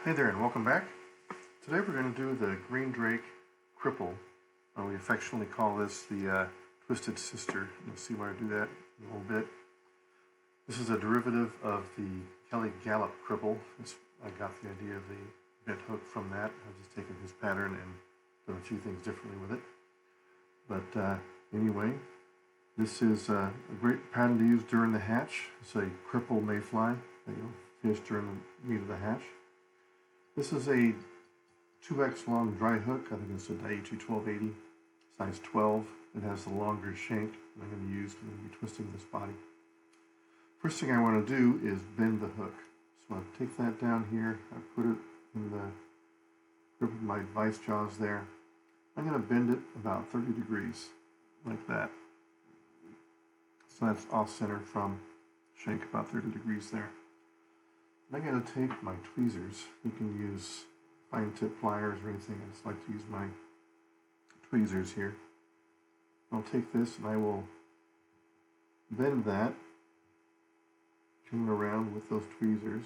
Hey there and welcome back. Today we're going to do the green drake cripple. We affectionately call this the twisted sister. You'll see why I do that in a little bit. This is a derivative of the Kelly Galloup Cripple. I got the idea of the bent hook from that. I've just taken his pattern and done a few things differently with it. But anyway, this is a great pattern to use during the hatch. It's a crippled mayfly that you'll fish during the meat of the hatch. This is a 2x long dry hook. I think it's a Daiichi 1280, size 12. It has the longer shank that I'm going to use. I'm going to be twisting this body. First thing I want to do is bend the hook. So I take that down here. I put it in the grip of my vice jaws there. I'm going to bend it about 30 degrees, like that. So that's off center from shank, about 30 degrees there. I'm going to take my tweezers. You can use fine tip pliers or anything. I just like to use my tweezers here. I'll take this and I will bend that, turn it around with those tweezers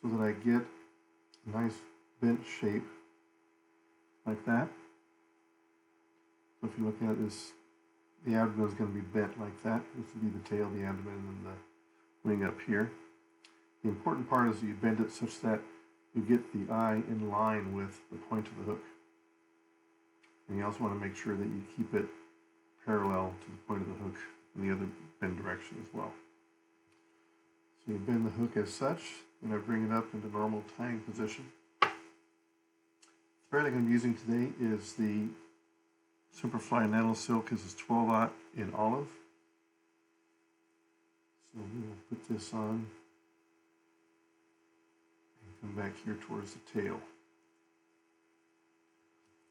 so that I get a nice bent shape like that. So if you look at this, the abdomen is going to be bent like that. This would be the tail, the abdomen, and the wing up here. The important part is that you bend it such that you get the eye in line with the point of the hook. And you also want to make sure that you keep it parallel to the point of the hook in the other bend direction as well. So you bend the hook as such, and I bring it up into normal tying position. The thread I'm going to be using today is the Superfly Nano Silk. This is 12/0 in olive. So we will put this on. Come back here towards the tail.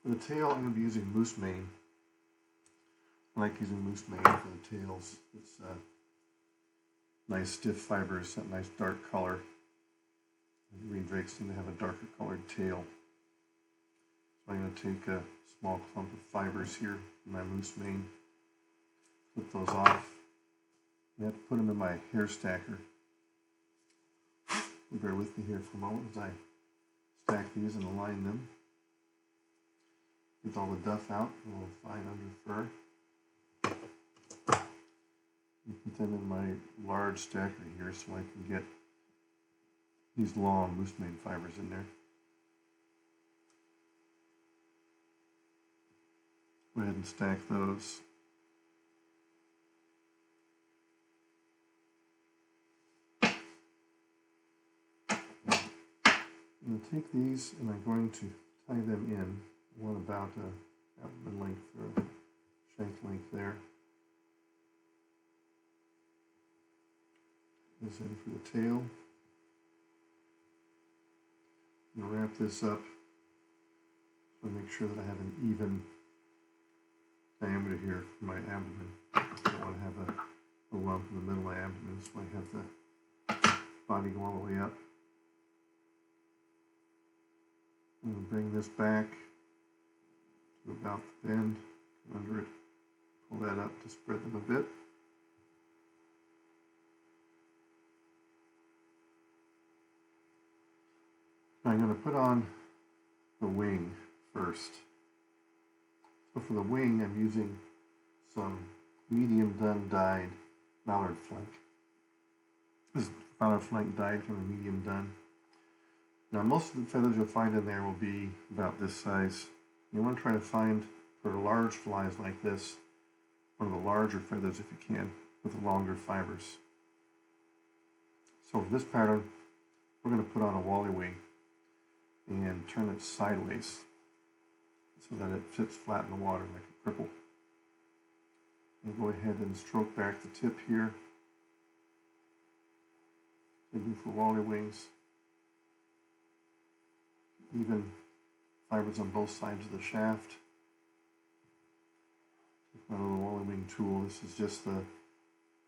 For the tail, I'm going to be using moose mane. I like using moose mane for the tails. It's nice stiff fibers, that nice dark color. The green drakes seem to have a darker colored tail. So I'm going to take a small clump of fibers here in my moose mane, flip those off. I have to put them in my hair stacker. Bear with me here for a moment as I stack these and align them. Get all the duff out, a little fine under fur. And put them in my large stacker here so I can get these long moose mane fibers in there. Go ahead and stack those. I'm going to take these and I'm going to tie them in, one about abdomen length or shank length there. This in for the tail. I'm going to wrap this up so I make sure that I have an even diameter here for my abdomen. I don't want to have a lump in the middle of my abdomen, so I have the body go all the way up. I'm going to bring this back to about the bend, under it, pull that up to spread them a bit. I'm going to put on the wing first. So for the wing, I'm using some medium done dyed mallard flank. This is mallard flank dyed from a medium done. Now most of the feathers you'll find in there will be about this size. You want to try to find, for large flies like this, one of the larger feathers if you can, with the longer fibers. So for this pattern, we're going to put on a wally wing and turn it sideways so that it sits flat in the water like a cripple. And go ahead and stroke back the tip here. Same thing for wally wings. Even fibers on both sides of the shaft. Take my little wally wing tool. This is just the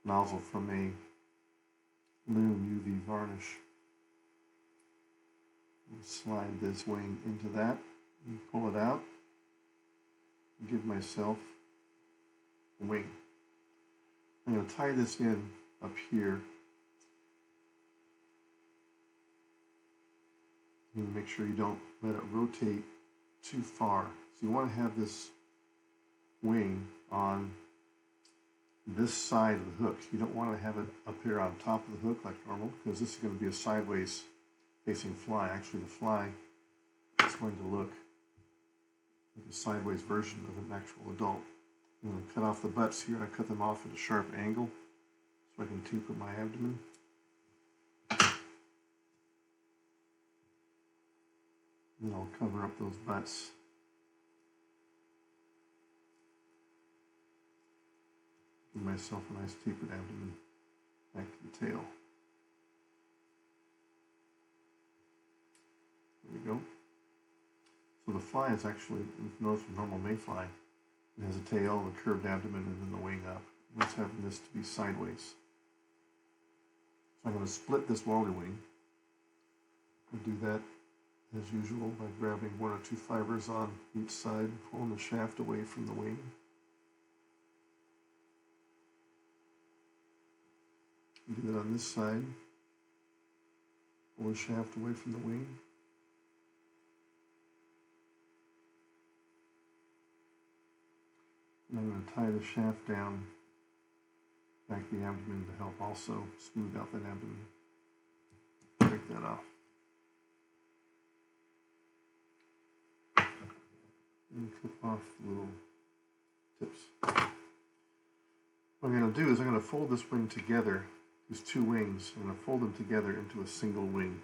nozzle from a Loom UV varnish. And slide this wing into that and pull it out and give myself a wing. I'm going to tie this in up here And make sure you don't let it rotate too far. So you want to have this wing on this side of the hook. You don't want to have it up here on top of the hook like normal, because this is going to be a sideways facing fly. Actually, the fly is going to look like a sideways version of an actual adult. I'm going to cut off the butts here. I cut them off at a sharp angle so I can taper my abdomen. And I'll cover up those butts. Give myself a nice tapered abdomen back to the tail. There we go. So the fly is actually, if you notice a normal mayfly, it has a tail, a curved abdomen, and then the wing up. Let's have this to be sideways. So I'm going to split this waller wing. I'll do that as usual by grabbing 1 or 2 fibers on each side and pulling the shaft away from the wing. Do that on this side. Pull the shaft away from the wing. And I'm going to tie the shaft down back the abdomen to help also smooth out that abdomen. Break that off. And clip off the little tips. What I'm going to do is I'm going to fold this wing together, these 2 wings. I'm going to fold them together into a single wing,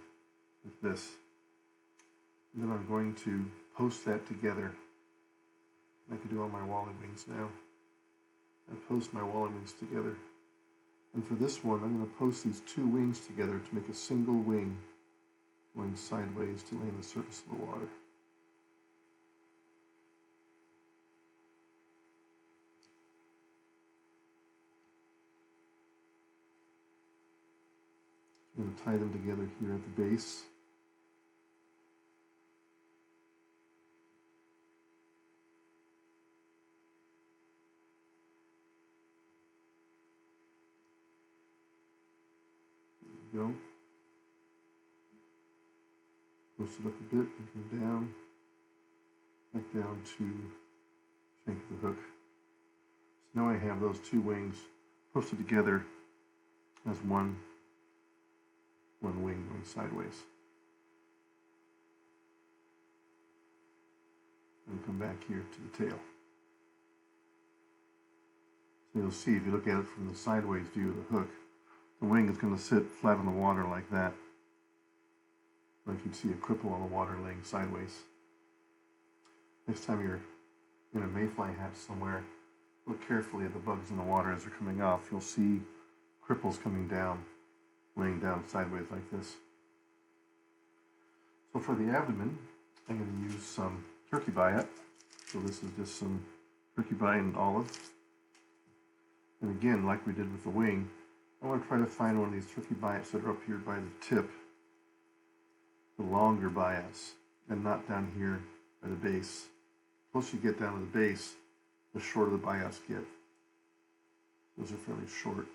like this. And then I'm going to post that together. I can do all my wally wings now. I post my wally wings together. And for this one, I'm going to post these 2 wings together to make a single wing going sideways to lay on the surface of the water. I'm going to tie them together here at the base. There we go. Post it up a bit, and come down, back down to shank of the hook. So now I have those 2 wings posted together as one wing going sideways. And come back here to the tail. So you'll see, if you look at it from the sideways view of the hook, the wing is going to sit flat on the water like that. Like you'd see a cripple on the water laying sideways. Next time you're in a mayfly hatch somewhere, look carefully at the bugs in the water as they're coming off. You'll see cripples coming down, laying down sideways like this. So for the abdomen, I'm going to use some turkey biot. So this is just some turkey biot and olive. And again, like we did with the wing, I want to try to find one of these turkey biots that are up here by the tip, the longer biots, and not down here by the base. The closer you get down to the base, the shorter the biots get. Those are fairly short.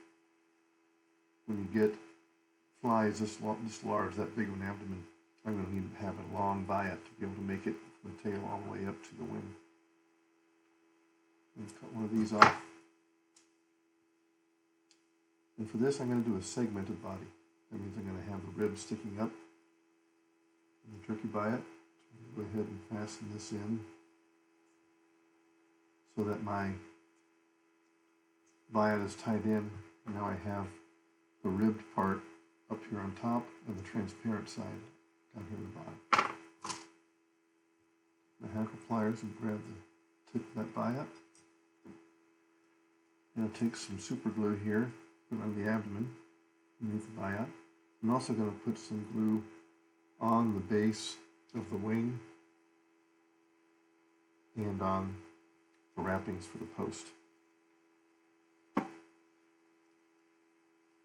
When you get flies this large, that big of an abdomen, I'm going to need to have a long biot to be able to make it from the tail all the way up to the wing. Let's cut one of these off. And for this, I'm going to do a segmented body. That means I'm going to have the ribs sticking up in the turkey biot. So go ahead and fasten this in so that my biot is tied in. And now I have the ribbed part up here on top and the transparent side down here at the bottom. My hackle pliers and grab the tip of that biot. And I'll take some super glue here, put it on the abdomen underneath the biot. I'm also going to put some glue on the base of the wing and on the wrappings for the post.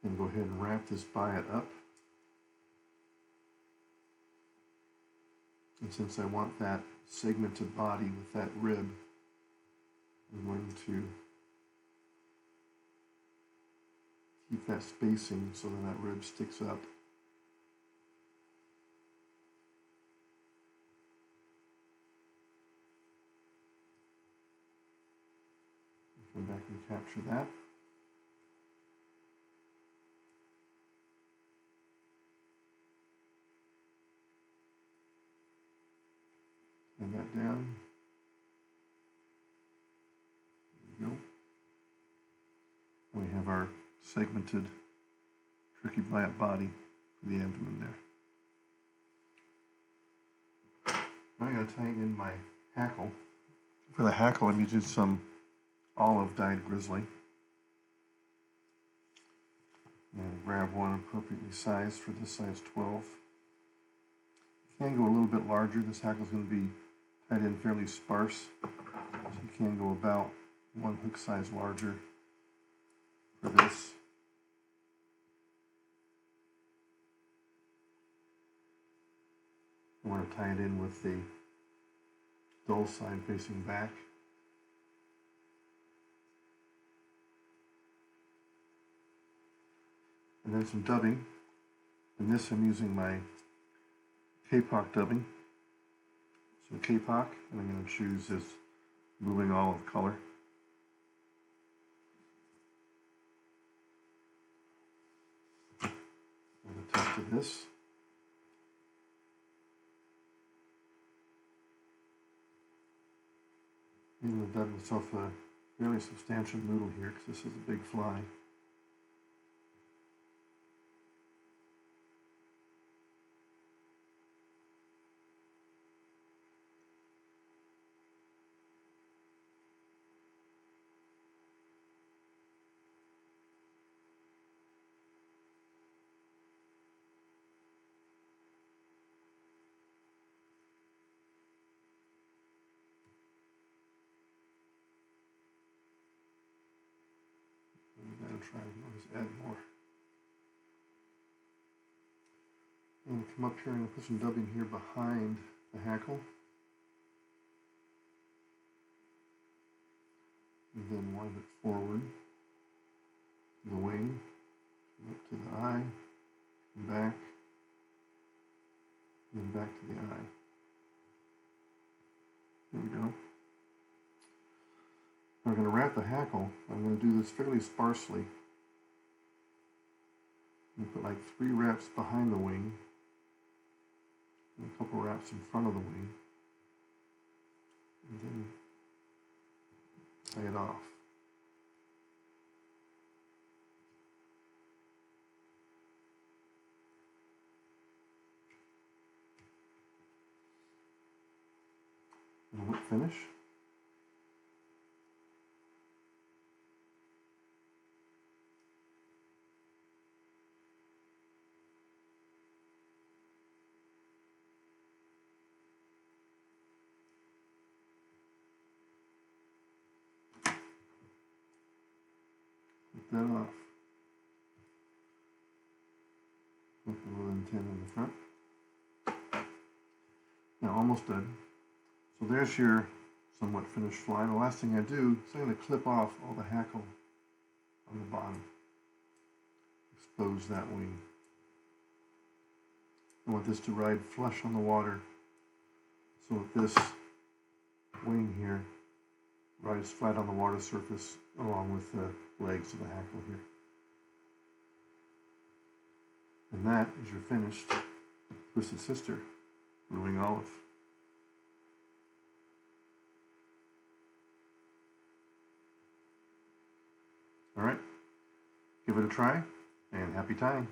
And go ahead and wrap this biot up. And since I want that segmented body with that rib, I'm going to keep that spacing so that that rib sticks up. Go back and capture that. And that down. There we go. And we have our segmented tricky body for the abdomen there. Now I gotta tie in my hackle. For the hackle, I'm using some olive dyed grizzly. And grab one appropriately sized for this size 12. You can go a little bit larger. This hackle is going to be tied in fairly sparse, so you can go about one hook size larger for this. I want to tie it in with the dull side facing back. And then some dubbing. In this I'm using my kapok dubbing. Some kapok, and I'm going to choose this moving olive color. I'm going to attach to this. I'm going to dub myself a fairly substantial noodle here because this is a big fly. Try to just add more. And come up here and put some dubbing here behind the hackle. And then wind it forward to the wing, up to the eye, and back, and then back to the eye. There we go. I'm going to wrap the hackle. I'm going to do this fairly sparsely. I'm going to put like 3 wraps behind the wing, and a couple wraps in front of the wing, and then tie it off. And whip finish. That off. With a little antenna in the front. Now almost done. So there's your somewhat finished fly. The last thing I do is I'm going to clip off all the hackle on the bottom. Expose that wing. I want this to ride flush on the water so that this wing here rides flat on the water surface along with the legs of the hackle here. And that is your finished Twisted Sister Brewing Olive. All right, give it a try and happy tying.